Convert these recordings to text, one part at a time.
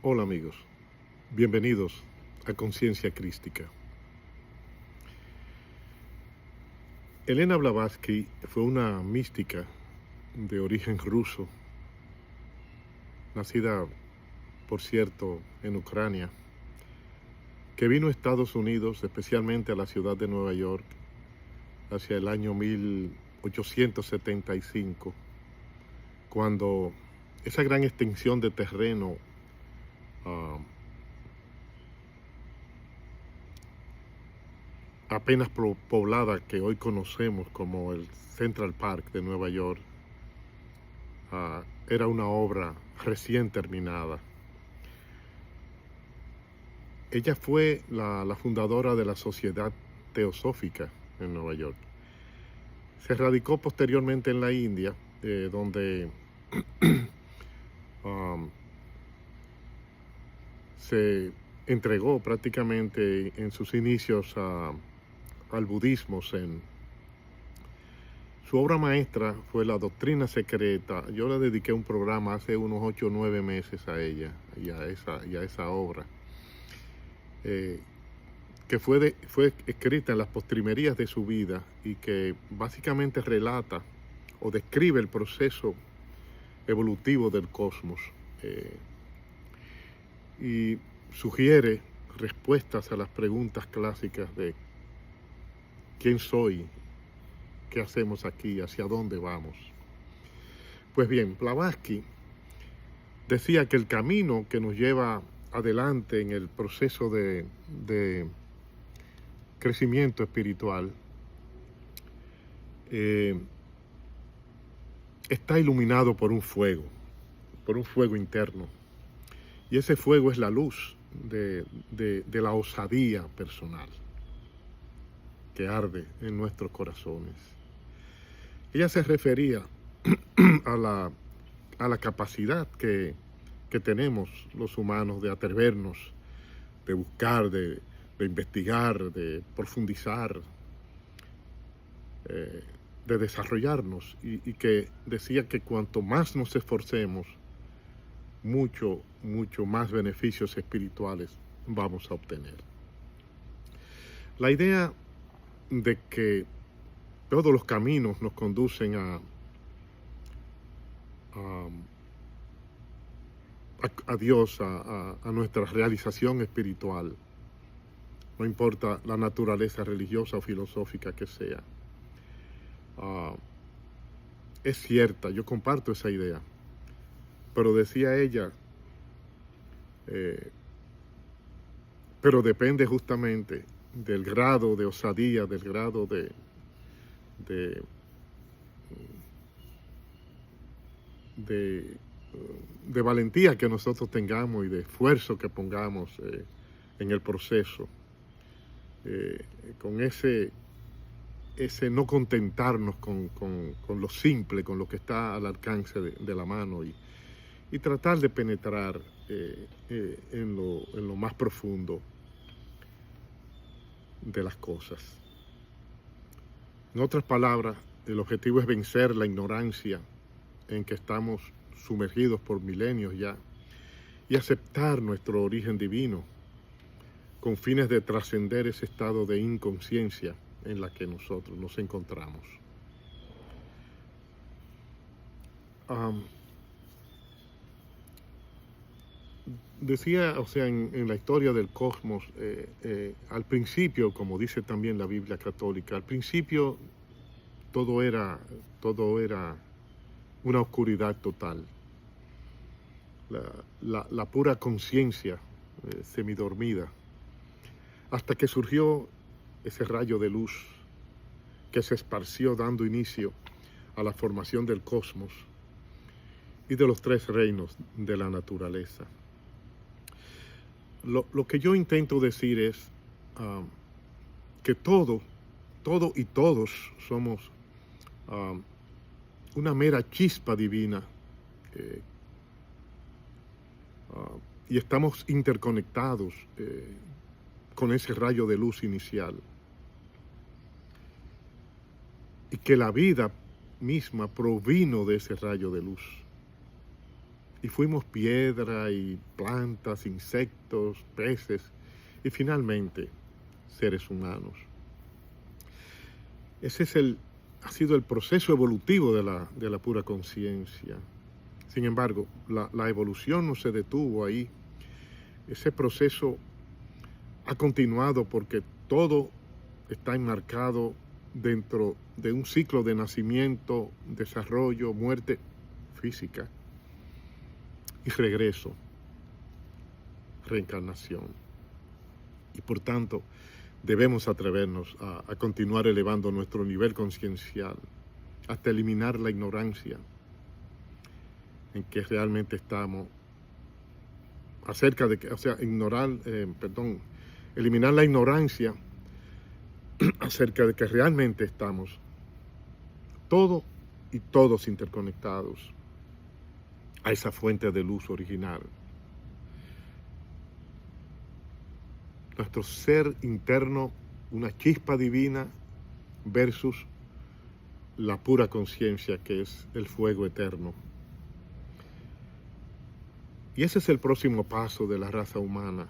Hola amigos, bienvenidos a Conciencia Crística. Elena Blavatsky fue una mística de origen ruso, nacida, por cierto, en Ucrania, que vino a Estados Unidos, especialmente a la ciudad de Nueva York, hacia el año 1875, cuando esa gran extensión de terreno apenas poblada que hoy conocemos como el Central Park de Nueva York, era una obra recién terminada. Ella fue la fundadora de la Sociedad Teosófica en Nueva York. Se radicó posteriormente en la India, donde se entregó prácticamente en sus inicios al budismo zen. Su obra maestra fue La Doctrina Secreta. Yo le dediqué un programa hace unos 8 o 9 meses a ella y a esa obra, que fue escrita en las postrimerías de su vida y que básicamente relata o describe el proceso evolutivo del cosmos, y sugiere respuestas a las preguntas clásicas de ¿quién soy? ¿Qué hacemos aquí? ¿Hacia dónde vamos? Pues bien, Blavatsky decía que el camino que nos lleva adelante en el proceso de crecimiento espiritual está iluminado por un fuego interno. Y ese fuego es la luz de la osadía personal que arde en nuestros corazones. Ella se refería a la capacidad que tenemos los humanos de atrevernos, de buscar, de investigar, de profundizar, de desarrollarnos, y que decía que cuanto más nos esforcemos, mucho más beneficios espirituales vamos a obtener. La idea de que todos los caminos nos conducen a Dios, a nuestra realización espiritual, no importa la naturaleza religiosa o filosófica que sea, es cierta. Yo comparto esa idea, pero decía ella, pero depende justamente del grado de osadía, del grado de valentía que nosotros tengamos y de esfuerzo que pongamos en el proceso, con ese no contentarnos con lo simple, con lo que está al alcance de la mano, y tratar de penetrar en lo más profundo de las cosas. En otras palabras, el objetivo es vencer la ignorancia en que estamos sumergidos por milenios ya, y aceptar nuestro origen divino con fines de trascender ese estado de inconsciencia en la que nosotros nos encontramos. Decía, o sea, en la historia del cosmos, al principio, como dice también la Biblia católica, al principio todo era una oscuridad total. La pura conciencia semidormida, hasta que surgió ese rayo de luz que se esparció dando inicio a la formación del cosmos y de los 3 reinos de la naturaleza. Lo que yo intento decir es que todo y todos somos una mera chispa divina, y estamos interconectados con ese rayo de luz inicial, y que la vida misma provino de ese rayo de luz. y fuimos piedra y plantas, insectos, peces y finalmente seres humanos. Ese ha sido el proceso evolutivo de la pura conciencia. Sin embargo, la evolución no se detuvo ahí. Ese proceso ha continuado porque todo está enmarcado dentro de un ciclo de nacimiento, desarrollo, muerte física y regreso, reencarnación. Y por tanto, debemos atrevernos a continuar elevando nuestro nivel conciencial hasta eliminar la ignorancia en que realmente estamos acerca de que, eliminar la ignorancia acerca de que realmente estamos todo y todos interconectados a esa fuente de luz original. Nuestro ser interno, una chispa divina versus la pura conciencia que es el fuego eterno. Y ese es el próximo paso de la raza humana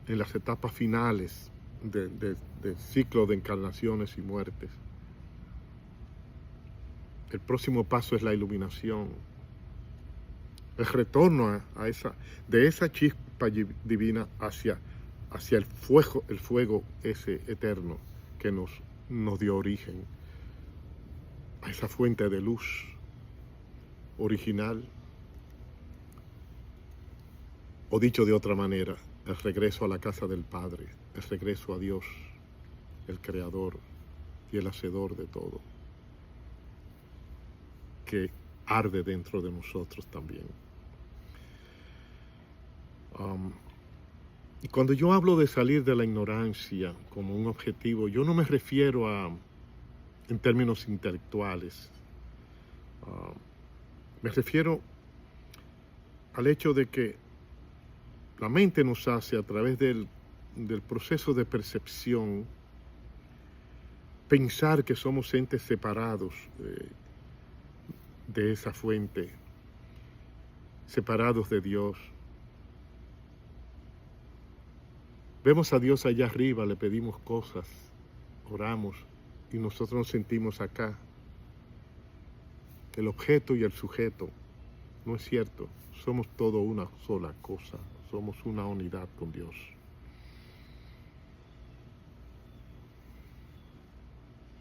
en las etapas finales del ciclo de encarnaciones y muertes. El próximo paso es la iluminación, el retorno de esa chispa divina hacia el fuego ese eterno que nos dio origen a esa fuente de luz original. O dicho de otra manera, el regreso a la casa del Padre, el regreso a Dios, el Creador y el Hacedor de todo, que arde dentro de nosotros también. Y cuando yo hablo de salir de la ignorancia como un objetivo, yo no me refiero en términos intelectuales. Me refiero al hecho de que la mente nos hace, a través del proceso de percepción, pensar que somos entes separados de esa fuente, separados de Dios. Vemos a Dios allá arriba, le pedimos cosas, oramos y nosotros nos sentimos acá. El objeto y el sujeto. No es cierto, somos todo una sola cosa, somos una unidad con Dios.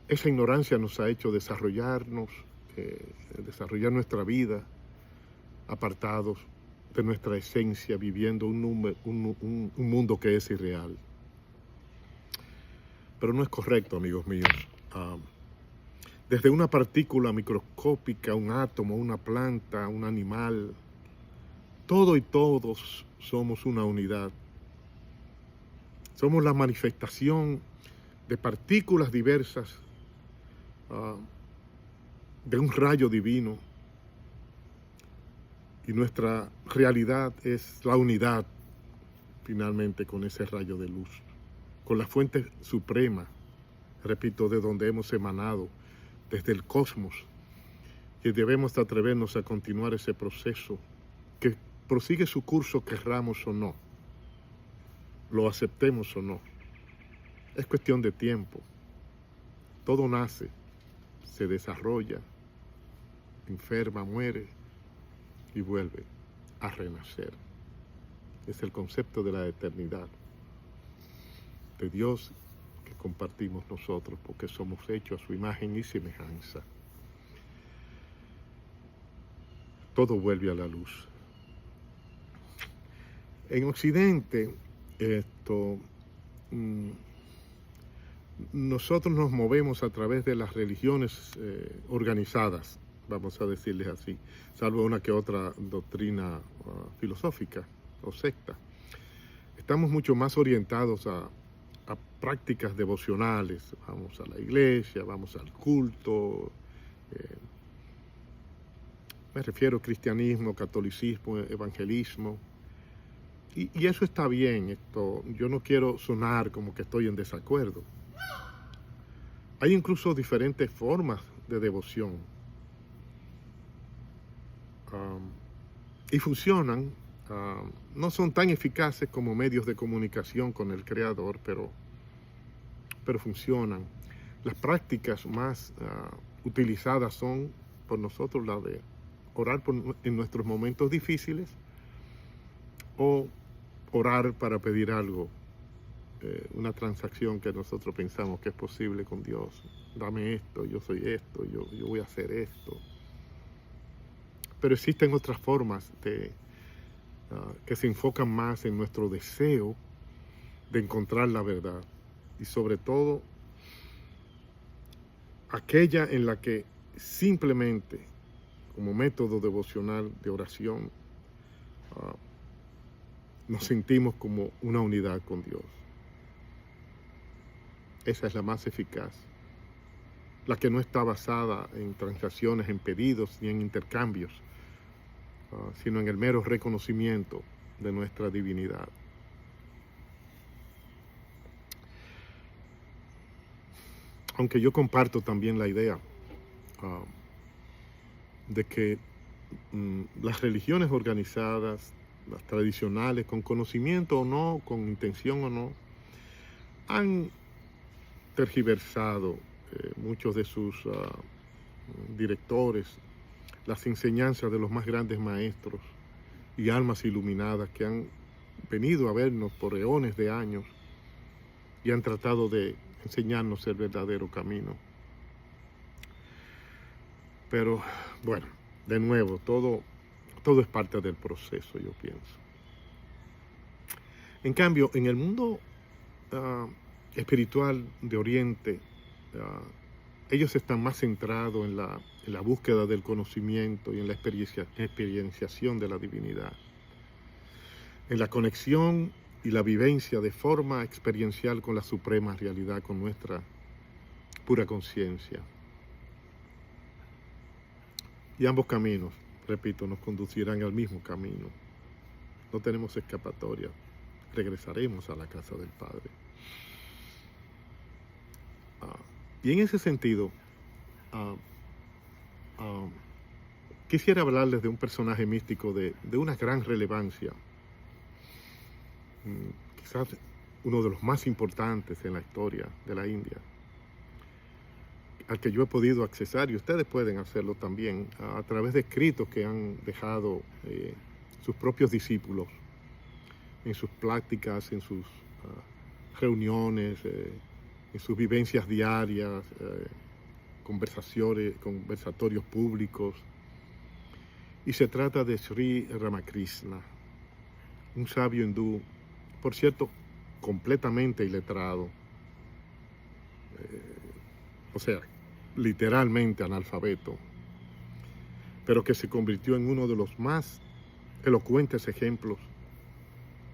Esa ignorancia nos ha hecho desarrollar nuestra vida apartados de nuestra esencia, viviendo un mundo que es irreal. Pero no es correcto, amigos míos. Desde una partícula microscópica, un átomo, una planta, un animal, todo y todos somos una unidad. Somos la manifestación de partículas diversas de un rayo divino. Y nuestra realidad es la unidad, finalmente, con ese rayo de luz, con la fuente suprema, repito, de donde hemos emanado, desde el cosmos, y debemos atrevernos a continuar ese proceso que prosigue su curso, querramos o no, lo aceptemos o no. Es cuestión de tiempo. Todo nace, se desarrolla, enferma, muere y vuelve a renacer. Es el concepto de la eternidad, de Dios que compartimos nosotros, porque somos hechos a su imagen y semejanza. Todo vuelve a la luz. En Occidente, nosotros nos movemos a través de las religiones organizadas, vamos a decirles así, salvo una que otra doctrina filosófica o secta. Estamos mucho más orientados a prácticas devocionales. Vamos a la iglesia, vamos al culto. Me refiero a cristianismo, catolicismo, evangelismo. Y eso está bien. Yo no quiero sonar como que estoy en desacuerdo. Hay incluso diferentes formas de devoción. y funcionan. No son tan eficaces como medios de comunicación con el Creador, pero funcionan. Las prácticas más utilizadas son por nosotros la de orar en nuestros momentos difíciles o orar para pedir algo, una transacción que nosotros pensamos que es posible con Dios. Dame esto, yo soy esto, yo voy a hacer esto. Pero existen otras formas que se enfocan más en nuestro deseo de encontrar la verdad y sobre todo aquella en la que simplemente como método devocional de oración nos sentimos como una unidad con Dios. Esa es la más eficaz, la que no está basada en transacciones, en pedidos ni en intercambios, sino en el mero reconocimiento de nuestra divinidad. Aunque yo comparto también la idea de que las religiones organizadas, las tradicionales, con conocimiento o no, con intención o no, han tergiversado muchos de sus directores, las enseñanzas de los más grandes maestros y almas iluminadas que han venido a vernos por eones de años y han tratado de enseñarnos el verdadero camino. Pero bueno, de nuevo, todo es parte del proceso, yo pienso. En cambio, en el mundo espiritual de Oriente, ellos están más centrados en la búsqueda del conocimiento y en la experienciación de la divinidad, en la conexión y la vivencia de forma experiencial con la suprema realidad, con nuestra pura conciencia. Y ambos caminos, repito, nos conducirán al mismo camino. No tenemos escapatoria. Regresaremos a la casa del Padre. Y en ese sentido, quisiera hablarles de un personaje místico de una gran relevancia, quizás uno de los más importantes en la historia de la India, al que yo he podido accesar, y ustedes pueden hacerlo también, a través de escritos que han dejado sus propios discípulos en sus prácticas, en sus reuniones, en sus vivencias diarias, conversatorios públicos. Y se trata de Sri Ramakrishna, un sabio hindú, por cierto, completamente iletrado, o sea, literalmente analfabeto, pero que se convirtió en uno de los más elocuentes ejemplos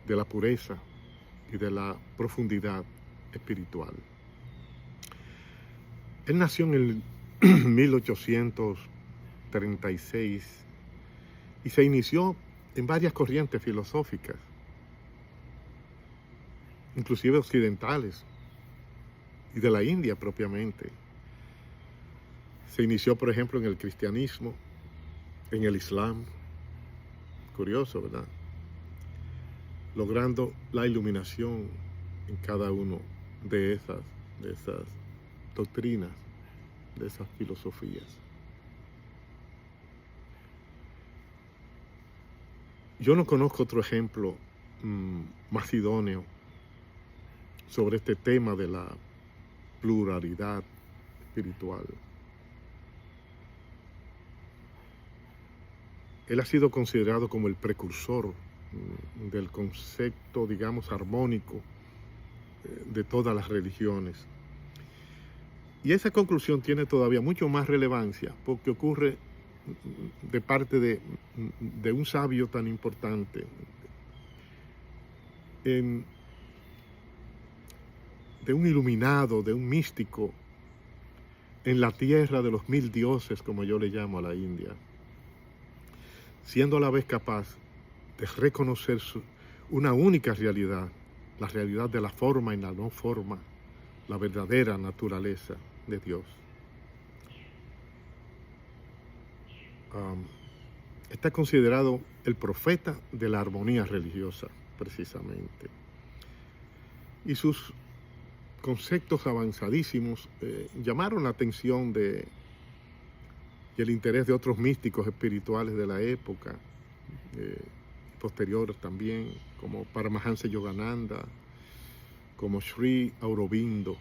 de la pureza y de la profundidad espiritual. Él nació en el 1836 y se inició en varias corrientes filosóficas, inclusive occidentales y de la India propiamente. Se inició, por ejemplo, en el cristianismo, en el islam, curioso, ¿verdad? Logrando la iluminación en cada uno de esas doctrinas, de esas filosofías. Yo no conozco otro ejemplo más idóneo sobre este tema de la pluralidad espiritual. Él ha sido considerado como el precursor del concepto, digamos, armónico de todas las religiones. Y esa conclusión tiene todavía mucho más relevancia porque ocurre de parte de un sabio tan importante, de un iluminado, de un místico en la tierra de los 1000 dioses, como yo le llamo a la India, siendo a la vez capaz de reconocer una única realidad, la realidad de la forma y la no forma, la verdadera naturaleza de Dios. Está considerado el profeta de la armonía religiosa, precisamente. Y sus conceptos avanzadísimos llamaron la atención y el interés de otros místicos espirituales de la época, posteriores también, como Paramahansa Yogananda, como Sri Aurobindo.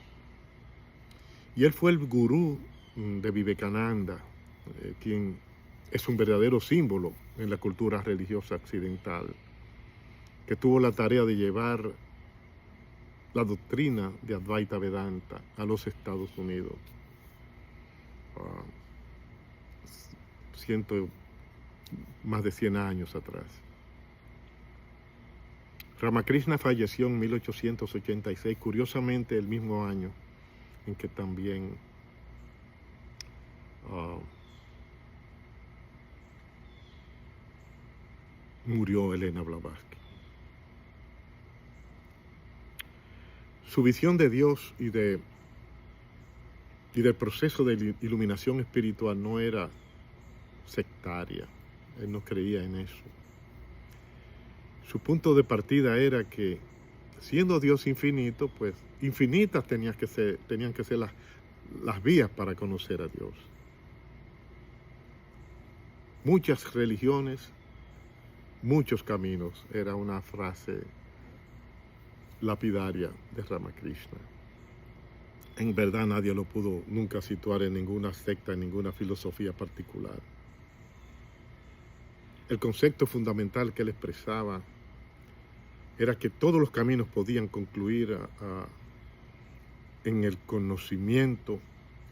Y él fue el gurú de Vivekananda, quien es un verdadero símbolo en la cultura religiosa occidental, que tuvo la tarea de llevar la doctrina de Advaita Vedanta a los Estados Unidos. Más de 100 años atrás. Ramakrishna falleció en 1886, curiosamente el mismo año en que también murió Elena Blavatsky. Su visión de Dios y del proceso de iluminación espiritual no era sectaria. Él no creía en eso. Su punto de partida era que, siendo Dios infinito, pues infinitas tenían que ser las vías para conocer a Dios. Muchas religiones, muchos caminos, era una frase lapidaria de Ramakrishna. En verdad nadie lo pudo nunca situar en ninguna secta, en ninguna filosofía particular. El concepto fundamental que él expresaba era que todos los caminos podían concluir en el conocimiento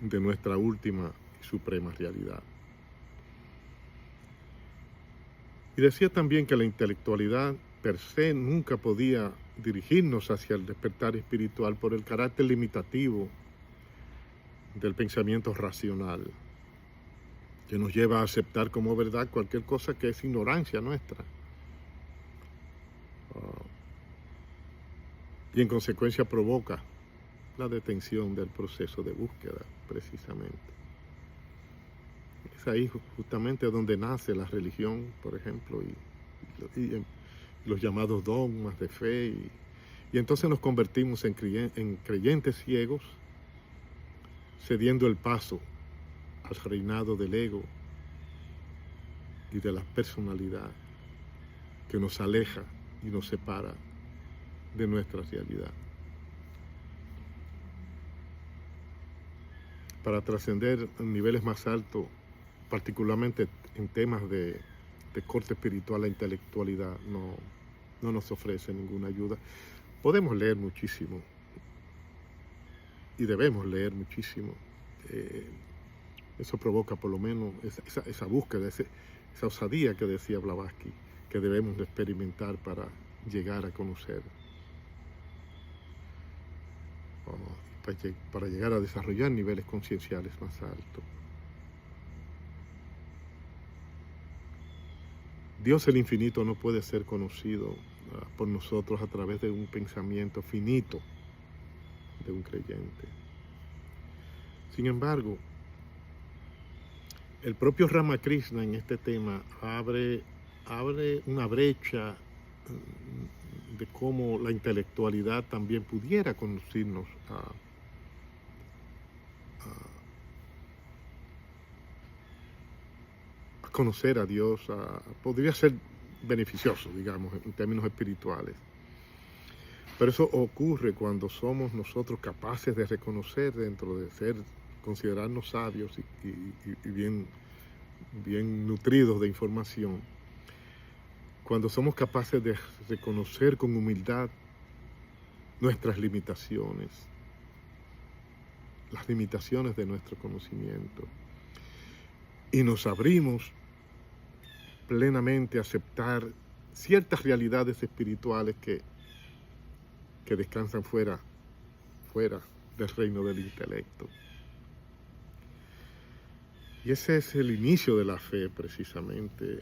de nuestra última y suprema realidad. Y decía también que la intelectualidad per se nunca podía dirigirnos hacia el despertar espiritual por el carácter limitativo del pensamiento racional, que nos lleva a aceptar como verdad cualquier cosa que es ignorancia nuestra. Y en consecuencia provoca la detención del proceso de búsqueda, precisamente. Es ahí justamente donde nace la religión, por ejemplo, y los llamados dogmas de fe, y entonces nos convertimos en creyentes ciegos, cediendo el paso al reinado del ego y de la personalidad que nos aleja y nos separa de nuestra realidad. Para trascender a niveles más altos, particularmente en temas de corte espiritual, la intelectualidad no nos ofrece ninguna ayuda. Podemos leer muchísimo y debemos leer muchísimo. Eso provoca por lo menos esa búsqueda, esa osadía que decía Blavatsky, que debemos de experimentar para llegar a conocer, para llegar a desarrollar niveles concienciales más altos. Dios el infinito no puede ser conocido por nosotros a través de un pensamiento finito de un creyente. Sin embargo, el propio Ramakrishna en este tema abre una brecha de cómo la intelectualidad también pudiera conducirnos a conocer a Dios, podría ser beneficioso, digamos, en términos espirituales. Pero eso ocurre cuando somos nosotros capaces de reconocer, dentro de considerarnos sabios y bien nutridos de información, cuando somos capaces de reconocer con humildad nuestras limitaciones, las limitaciones de nuestro conocimiento, y nos abrimos plenamente a aceptar ciertas realidades espirituales que descansan fuera del reino del intelecto. Y ese es el inicio de la fe, precisamente.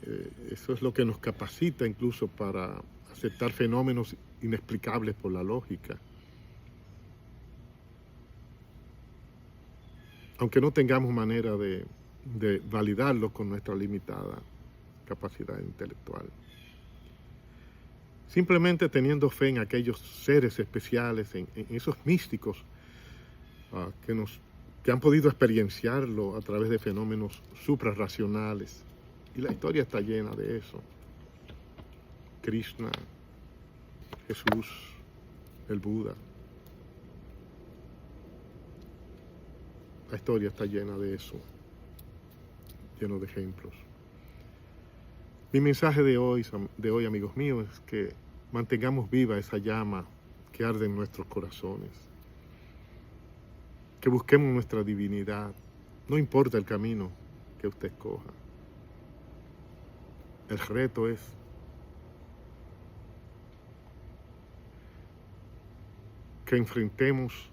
Eso es lo que nos capacita incluso para aceptar fenómenos inexplicables por la lógica. Aunque no tengamos manera de validarlo con nuestra limitada capacidad intelectual. Simplemente teniendo fe en aquellos seres especiales, en esos místicos que han podido experienciarlo a través de fenómenos suprarracionales. Y la historia está llena de eso. Krishna, Jesús, el Buda. La historia está llena de eso, lleno de ejemplos. Mi mensaje de hoy, amigos míos, es que mantengamos viva esa llama que arde en nuestros corazones. Que busquemos nuestra divinidad, no importa el camino que usted escoja. El reto es que enfrentemos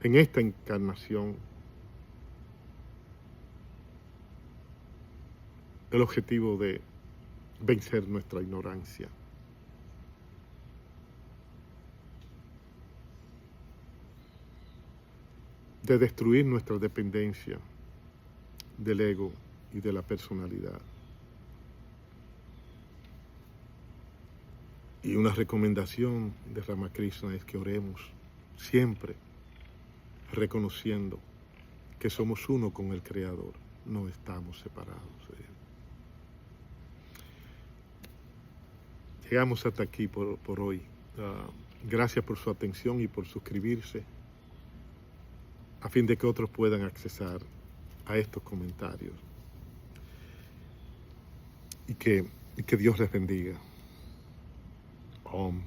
en esta encarnación el objetivo de vencer nuestra ignorancia. De destruir nuestra dependencia del ego y de la personalidad. Y una recomendación de Ramakrishna es que oremos siempre reconociendo que somos uno con el Creador, no estamos separados de Él. Llegamos hasta aquí por hoy. Gracias por su atención y por suscribirse, a fin de que otros puedan accesar a estos comentarios. Y que Dios les bendiga. Om.